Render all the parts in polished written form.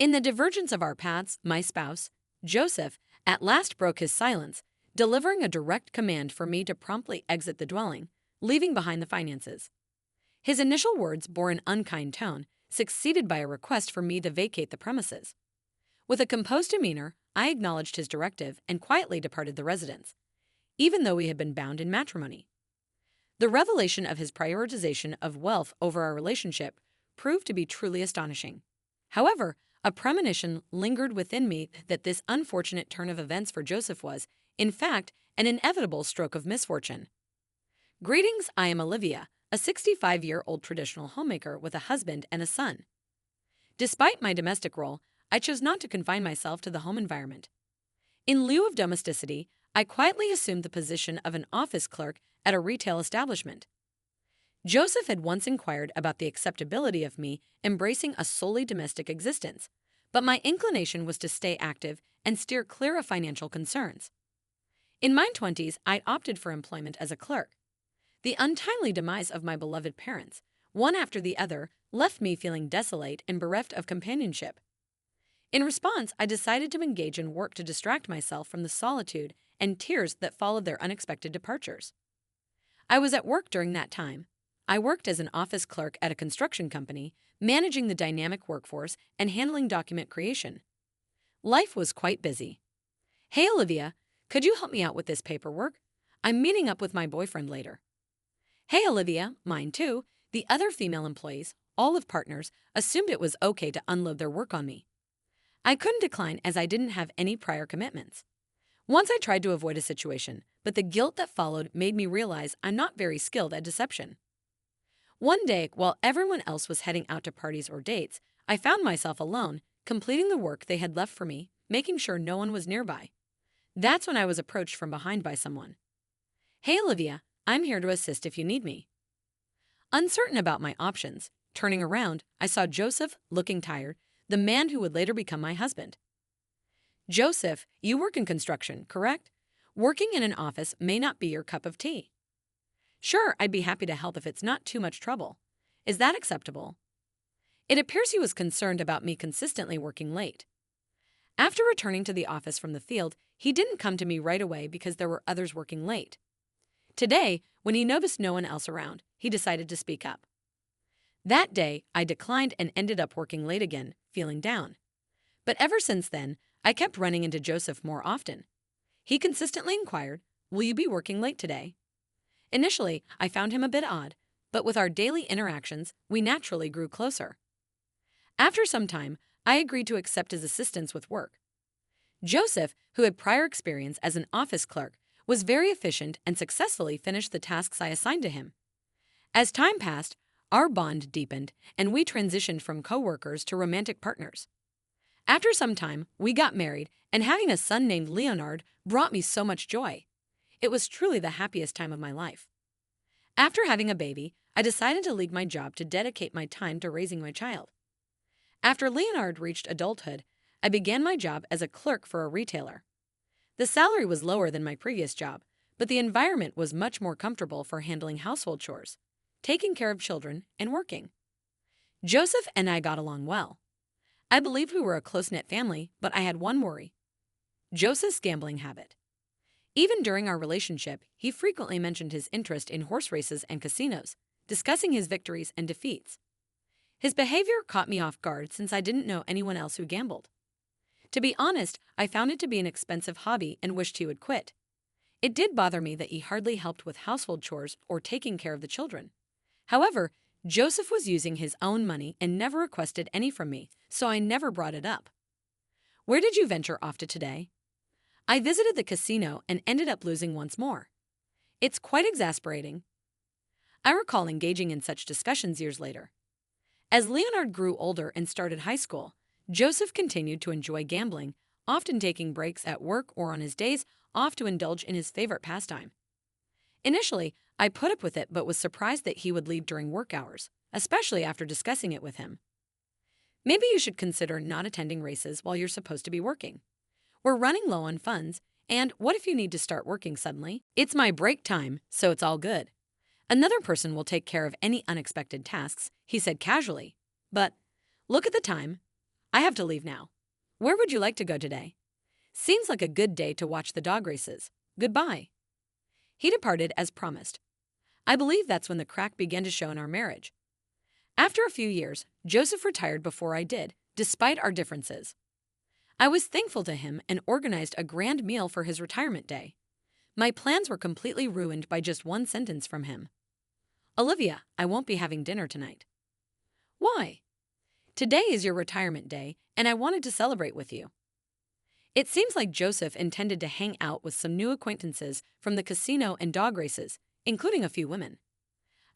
In the divergence of our paths, my spouse, Joseph, at last broke his silence, delivering a direct command for me to promptly exit the dwelling, leaving behind the finances. His initial words bore an unkind tone, succeeded by a request for me to vacate the premises. With a composed demeanor, I acknowledged his directive and quietly departed the residence, even though we had been bound in matrimony. The revelation of his prioritization of wealth over our relationship proved to be truly astonishing. However, a premonition lingered within me that this unfortunate turn of events for Joseph was, in fact, an inevitable stroke of misfortune. Greetings, I am Olivia, a 65-year-old traditional homemaker with a husband and a son. Despite my domestic role, I chose not to confine myself to the home environment. In lieu of domesticity, I quietly assumed the position of an office clerk at a retail establishment. Joseph had once inquired about the acceptability of me embracing a solely domestic existence, but my inclination was to stay active and steer clear of financial concerns. In my 20s, I opted for employment as a clerk. The untimely demise of my beloved parents, one after the other, left me feeling desolate and bereft of companionship. In response, I decided to engage in work to distract myself from the solitude and tears that followed their unexpected departures. I was at work during that time. I worked as an office clerk at a construction company, managing the dynamic workforce and handling document creation. Life was quite busy. Hey, Olivia, could you help me out with this paperwork? I'm meeting up with my boyfriend later. Hey, Olivia, mine too. The other female employees, all of partners, assumed it was okay to unload their work on me. I couldn't decline as I didn't have any prior commitments. Once I tried to avoid a situation, but the guilt that followed made me realize I'm not very skilled at deception. One day, while everyone else was heading out to parties or dates, I found myself alone, completing the work they had left for me, making sure no one was nearby. That's when I was approached from behind by someone. Hey, Olivia, I'm here to assist if you need me. Uncertain about my options, turning around, I saw Joseph, looking tired, the man who would later become my husband. Joseph, you work in construction, correct? Working in an office may not be your cup of tea. Sure, I'd be happy to help if it's not too much trouble. Is that acceptable? It appears he was concerned about me consistently working late. After returning to the office from the field, he didn't come to me right away because there were others working late. Today, when he noticed no one else around, he decided to speak up. That day, I declined and ended up working late again, feeling down. But ever since then, I kept running into Joseph more often. He consistently inquired, "Will you be working late today?" Initially, I found him a bit odd, but with our daily interactions, we naturally grew closer. After some time, I agreed to accept his assistance with work. Joseph, who had prior experience as an office clerk, was very efficient and successfully finished the tasks I assigned to him. As time passed, our bond deepened, and we transitioned from co-workers to romantic partners. After some time, we got married, and having a son named Leonard brought me so much joy. It was truly the happiest time of my life. After having a baby, I decided to leave my job to dedicate my time to raising my child. After Leonard reached adulthood, I began my job as a clerk for a retailer. The salary was lower than my previous job, but the environment was much more comfortable for handling household chores, taking care of children, and working. Joseph and I got along well. I believed we were a close-knit family, but I had one worry: Joseph's gambling habit. Even during our relationship, he frequently mentioned his interest in horse races and casinos, discussing his victories and defeats. His behavior caught me off guard since I didn't know anyone else who gambled. To be honest, I found it to be an expensive hobby and wished he would quit. It did bother me that he hardly helped with household chores or taking care of the children. However, Joseph was using his own money and never requested any from me, so I never brought it up. Where did you venture off to today? I visited the casino and ended up losing once more. It's quite exasperating. I recall engaging in such discussions years later. As Leonard grew older and started high school, Joseph continued to enjoy gambling, often taking breaks at work or on his days off to indulge in his favorite pastime. Initially, I put up with it but was surprised that he would leave during work hours, especially after discussing it with him. Maybe you should consider not attending races while you're supposed to be working. We're running low on funds, and what if you need to start working suddenly? It's my break time, so it's all good. Another person will take care of any unexpected tasks, he said casually. But look at the time. I have to leave now. Where would you like to go today? Seems like a good day to watch the dog races. Goodbye. He departed as promised. I believe that's when the crack began to show in our marriage. After a few years, Joseph retired before I did, despite our differences. I was thankful to him and organized a grand meal for his retirement day. My plans were completely ruined by just one sentence from him. Olivia, I won't be having dinner tonight. Why? Today is your retirement day, and I wanted to celebrate with you. It seems like Joseph intended to hang out with some new acquaintances from the casino and dog races, including a few women.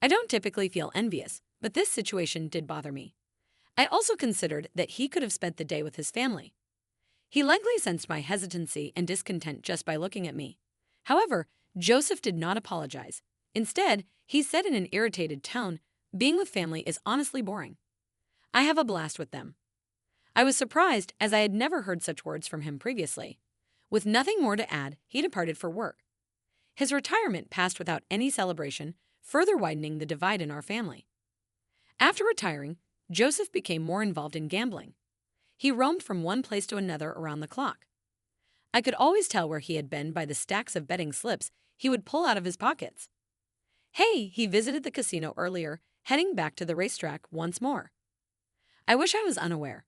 I don't typically feel envious, but this situation did bother me. I also considered that he could have spent the day with his family. He likely sensed my hesitancy and discontent just by looking at me. However, Joseph did not apologize. Instead, he said in an irritated tone, "Being with family is honestly boring. I have a blast with them." I was surprised, as I had never heard such words from him previously. With nothing more to add, he departed for work. His retirement passed without any celebration, further widening the divide in our family. After retiring, Joseph became more involved in gambling. He roamed from one place to another around the clock. I could always tell where he had been by the stacks of betting slips he would pull out of his pockets. Hey, he visited the casino earlier, heading back to the racetrack once more. I wish I was unaware.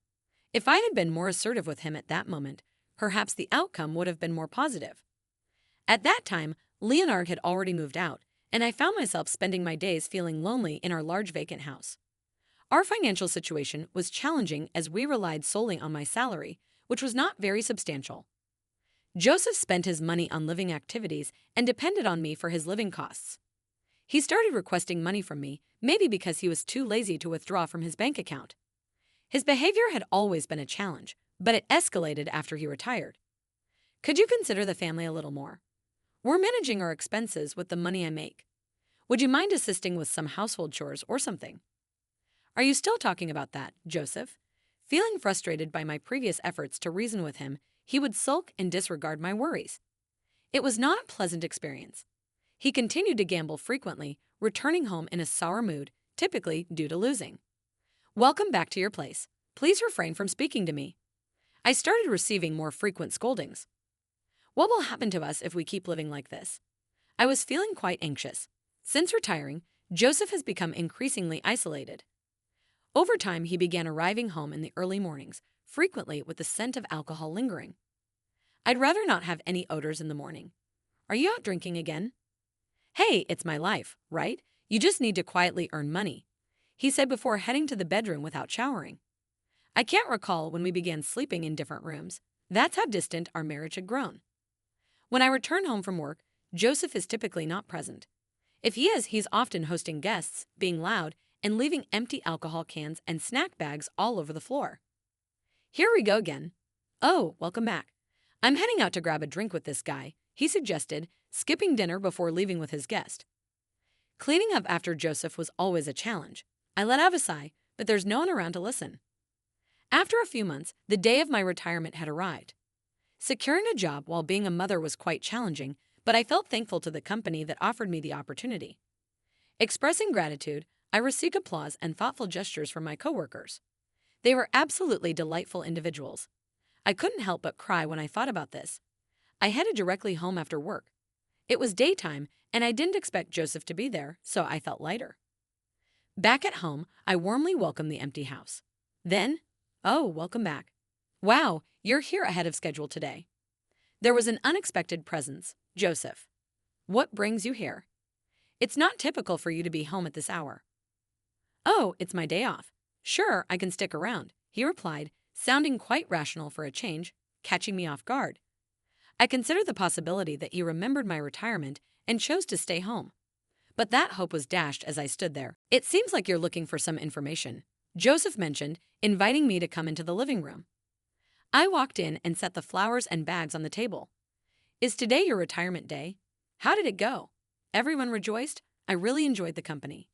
If I had been more assertive with him at that moment, perhaps the outcome would have been more positive. At that time, Leonard had already moved out, and I found myself spending my days feeling lonely in our large vacant house. Our financial situation was challenging as we relied solely on my salary, which was not very substantial. Joseph spent his money on living activities and depended on me for his living costs. He started requesting money from me, maybe because he was too lazy to withdraw from his bank account. His behavior had always been a challenge, but it escalated after he retired. Could you consider the family a little more? We're managing our expenses with the money I make. Would you mind assisting with some household chores or something? Are you still talking about that, Joseph? Feeling frustrated by my previous efforts to reason with him, he would sulk and disregard my worries. It was not a pleasant experience. He continued to gamble frequently, returning home in a sour mood, typically due to losing. Welcome back to your place. Please refrain from speaking to me. I started receiving more frequent scoldings. What will happen to us if we keep living like this? I was feeling quite anxious. Since retiring, Joseph has become increasingly isolated. Over time, he began arriving home in the early mornings, frequently with the scent of alcohol lingering. I'd rather not have any odors in the morning. Are you out drinking again? Hey, it's my life, right? You just need to quietly earn money, he said before heading to the bedroom without showering. I can't recall when we began sleeping in different rooms. That's how distant our marriage had grown. When I return home from work, Joseph is typically not present. If he is, he's often hosting guests, being loud, and leaving empty alcohol cans and snack bags all over the floor. Here we go again. Oh, welcome back. I'm heading out to grab a drink with this guy, he suggested, skipping dinner before leaving with his guest. Cleaning up after Joseph was always a challenge. I let out a sigh, but there's no one around to listen. After a few months, the day of my retirement had arrived. Securing a job while being a mother was quite challenging, but I felt thankful to the company that offered me the opportunity. Expressing gratitude, I received applause and thoughtful gestures from my coworkers. They were absolutely delightful individuals. I couldn't help but cry when I thought about this. I headed directly home after work. It was daytime, and I didn't expect Joseph to be there, so I felt lighter. Back at home, I warmly welcomed the empty house. Then, oh, welcome back. Wow, you're here ahead of schedule today. There was an unexpected presence, Joseph. What brings you here? It's not typical for you to be home at this hour. Oh, it's my day off. Sure, I can stick around, he replied, sounding quite rational for a change, catching me off guard. I considered the possibility that he remembered my retirement and chose to stay home. But that hope was dashed as I stood there. It seems like you're looking for some information, Joseph mentioned, inviting me to come into the living room. I walked in and set the flowers and bags on the table. Is today your retirement day? How did it go? Everyone rejoiced. I really enjoyed the company.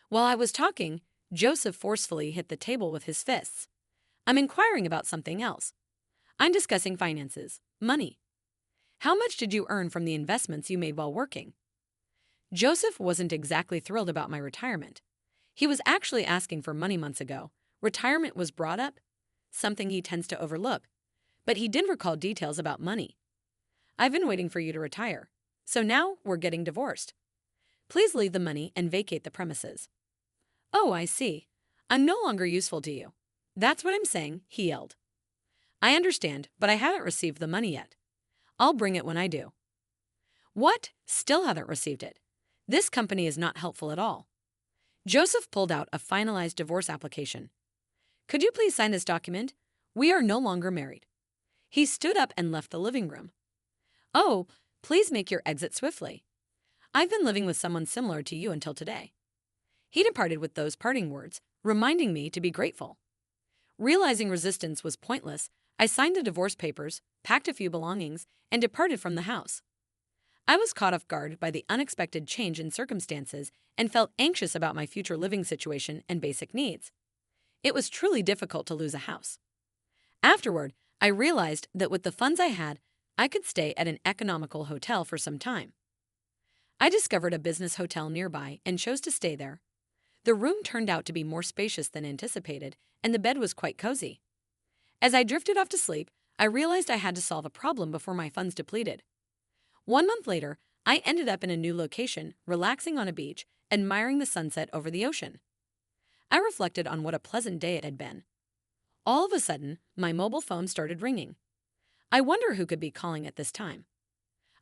While I was talking, Joseph forcefully hit the table with his fists. I'm inquiring about something else. I'm discussing finances, money. How much did you earn from the investments you made while working? Joseph wasn't exactly thrilled about my retirement. He was actually asking for money months ago. Retirement was brought up. something he tends to overlook, but he did recall details about money. I've been waiting for you to retire, so now we're getting divorced. Please leave the money and vacate the premises. Oh, I see. I'm no longer useful to you. That's what I'm saying, he yelled. I understand, but I haven't received the money yet. I'll bring it when I do. What? Still haven't received it. This company is not helpful at all. Joseph pulled out a finalized divorce application. Could you please sign this document? We are no longer married. He stood up and left the living room. Oh, please make your exit swiftly. I've been living with someone similar to you until today. He departed with those parting words, reminding me to be grateful. Realizing resistance was pointless, I signed the divorce papers, packed a few belongings, and departed from the house. I was caught off guard by the unexpected change in circumstances and felt anxious about my future living situation and basic needs. It was truly difficult to lose a house. Afterward, I realized that with the funds I had, I could stay at an economical hotel for some time. I discovered a business hotel nearby and chose to stay there. The room turned out to be more spacious than anticipated, and the bed was quite cozy. As I drifted off to sleep, I realized I had to solve a problem before my funds depleted. 1 month later, I ended up in a new location, relaxing on a beach, admiring the sunset over the ocean. I reflected on what a pleasant day it had been. All of a sudden, my mobile phone started ringing. I wonder who could be calling at this time.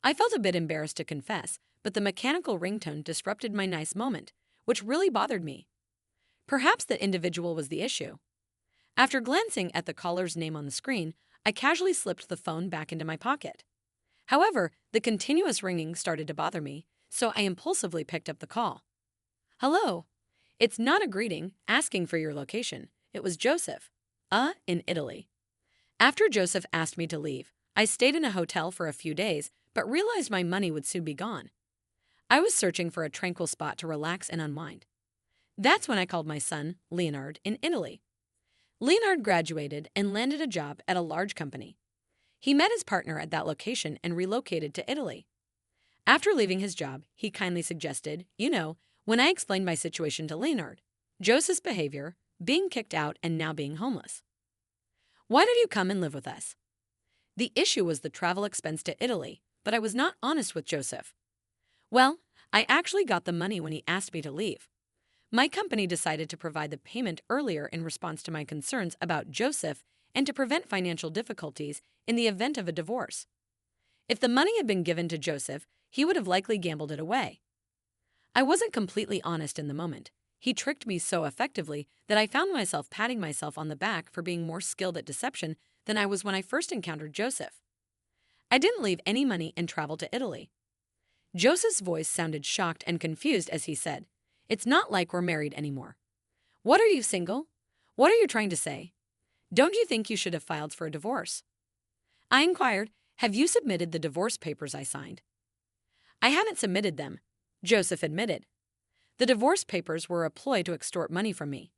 I felt a bit embarrassed to confess, but the mechanical ringtone disrupted my nice moment, which really bothered me. Perhaps the individual was the issue. After glancing at the caller's name on the screen, I casually slipped the phone back into my pocket. However, the continuous ringing started to bother me, so I impulsively picked up the call. Hello. It's not a greeting, asking for your location. It was Joseph. In Italy. After Joseph asked me to leave, I stayed in a hotel for a few days, but realized my money would soon be gone. I was searching for a tranquil spot to relax and unwind. That's when I called my son, Leonard, in Italy. Leonard graduated and landed a job at a large company. He met his partner at that location and relocated to Italy. After leaving his job, he kindly suggested, when I explained my situation to Leonard, Joseph's behavior, being kicked out and now being homeless. Why don't you come and live with us? The issue was the travel expense to Italy, but I was not honest with Joseph. Well, I actually got the money when he asked me to leave. My company decided to provide the payment earlier in response to my concerns about Joseph and to prevent financial difficulties in the event of a divorce. If the money had been given to Joseph, he would have likely gambled it away. I wasn't completely honest in the moment. He tricked me so effectively that I found myself patting myself on the back for being more skilled at deception than I was when I first encountered Joseph. I didn't leave any money and traveled to Italy. Joseph's voice sounded shocked and confused as he said, "It's not like we're married anymore. What, are you single? What are you trying to say? Don't you think you should have filed for a divorce?" I inquired, "Have you submitted the divorce papers I signed?" "I haven't submitted them," Joseph admitted. "The divorce papers were a ploy to extort money from me.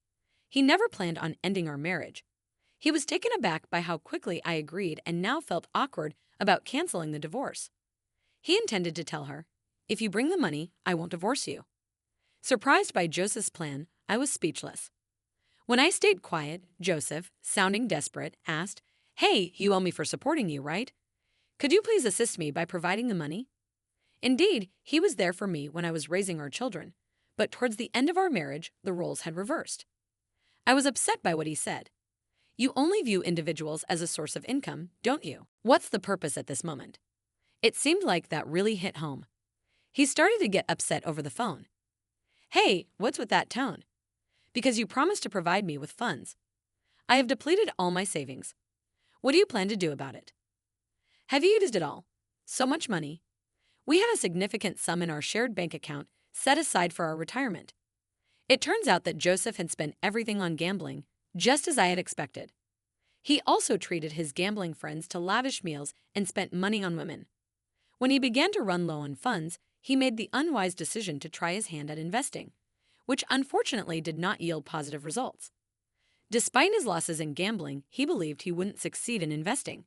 He never planned on ending our marriage. He was taken aback by how quickly I agreed and now felt awkward about canceling the divorce. He intended to tell her, 'If you bring the money, I won't divorce you.'" Surprised by Joseph's plan, I was speechless. When I stayed quiet, Joseph, sounding desperate, asked, "Hey, you owe me for supporting you, right? Could you please assist me by providing the money?" Indeed, he was there for me when I was raising our children, but towards the end of our marriage, the roles had reversed. I was upset by what he said. "You only view individuals as a source of income, don't you? What's the purpose at this moment?" It seemed like that really hit home. He started to get upset over the phone. "Hey, what's with that tone?" "Because you promised to provide me with funds. I have depleted all my savings. What do you plan to do about it?" "Have you used it all? So much money. We had a significant sum in our shared bank account set aside for our retirement." It turns out that Joseph had spent everything on gambling, just as I had expected. He also treated his gambling friends to lavish meals and spent money on women. When he began to run low on funds, he made the unwise decision to try his hand at investing, which unfortunately did not yield positive results. Despite his losses in gambling, he believed he wouldn't succeed in investing.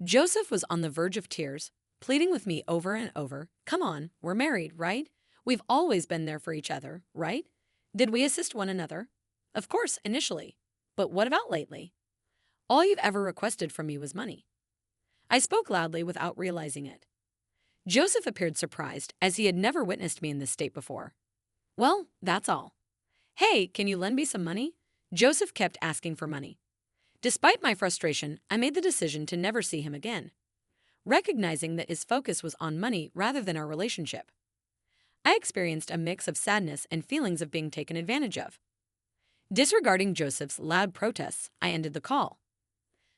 Joseph was on the verge of tears, pleading with me over and over, "Come on, we're married, right? We've always been there for each other, right? Did we assist one another?" "Of course, initially. But what about lately?" All you've ever requested from me was money." I spoke loudly without realizing it. Joseph appeared surprised, as he had never witnessed me in this state before. "Well, that's all." "Hey, can you lend me some money?" Joseph kept asking for money. Despite my frustration, I made the decision to never see him again, recognizing that his focus was on money rather than our relationship. I experienced a mix of sadness and feelings of being taken advantage of. Disregarding Joseph's loud protests, I ended the call.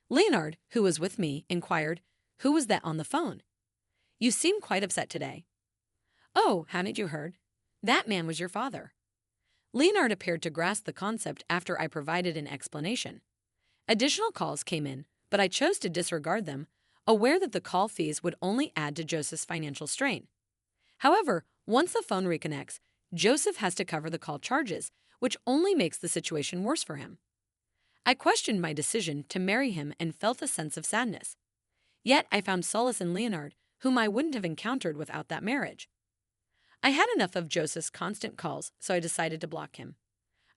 Leonard, who was with me, inquired, "Who was that on the phone? You seem quite upset today." "Oh, hadn't you heard? That man was your father." Leonard appeared to grasp the concept after I provided an explanation. Additional calls came in, but I chose to disregard them, aware that the call fees would only add to Joseph's financial strain. However, once the phone reconnects, Joseph has to cover the call charges, which only makes the situation worse for him. I questioned my decision to marry him and felt a sense of sadness. Yet I found solace in Leonard, whom I wouldn't have encountered without that marriage. I had enough of Joseph's constant calls, so I decided to block him.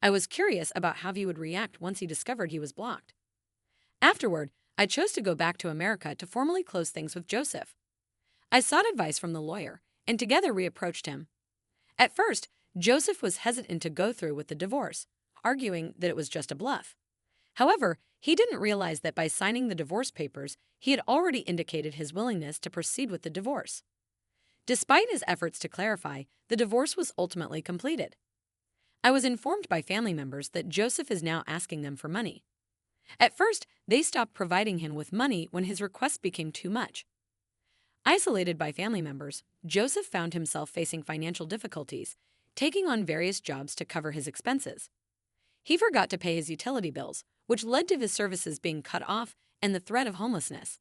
I was curious about how he would react once he discovered he was blocked. Afterward, I chose to go back to America to formally close things with Joseph. I sought advice from the lawyer, and together reapproached him. At first, Joseph was hesitant to go through with the divorce, arguing that it was just a bluff. However, he didn't realize that by signing the divorce papers, he had already indicated his willingness to proceed with the divorce. Despite his efforts to clarify, the divorce was ultimately completed. I was informed by family members that Joseph is now asking them for money. At first, they stopped providing him with money when his requests became too much. Isolated by family members, Joseph found himself facing financial difficulties, taking on various jobs to cover his expenses. He forgot to pay his utility bills, which led to his services being cut off and the threat of homelessness.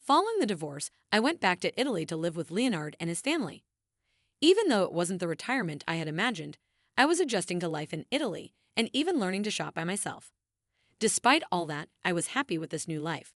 Following the divorce, I went back to Italy to live with Leonard and his family. Even though it wasn't the retirement I had imagined, I was adjusting to life in Italy and even learning to shop by myself. Despite all that, I was happy with this new life.